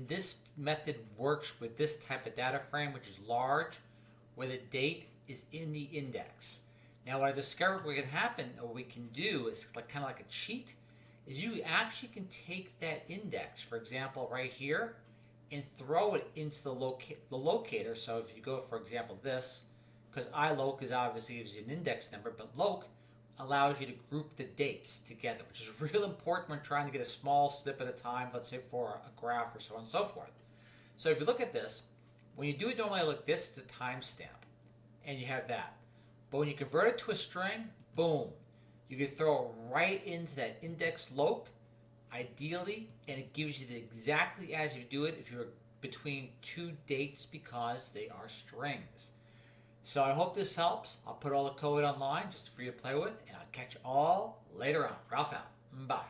And this method works with this type of data frame, which is large, where the date is in the index. Now what I discovered what can happen, or we can do, is kind of like a cheat, is you actually can take that index, for example, right here, and throw it into the locator. So if you go, for example, this, because iloc is obviously gives you an index number, but loc allows you to group the dates together, which is real important when trying to get a small snip at a time, let's say for a graph or so on and so forth. So if you look at this, when you do it normally like this, it's a timestamp, and you have that. But when you convert it to a string, boom, you can throw it right into that index loc, ideally, and it gives you the exactly as you do it if you're between two dates because they are strings. So I hope this helps. I'll put all the code online just for you to play with, and I'll catch you all later on. Ralph out. Bye.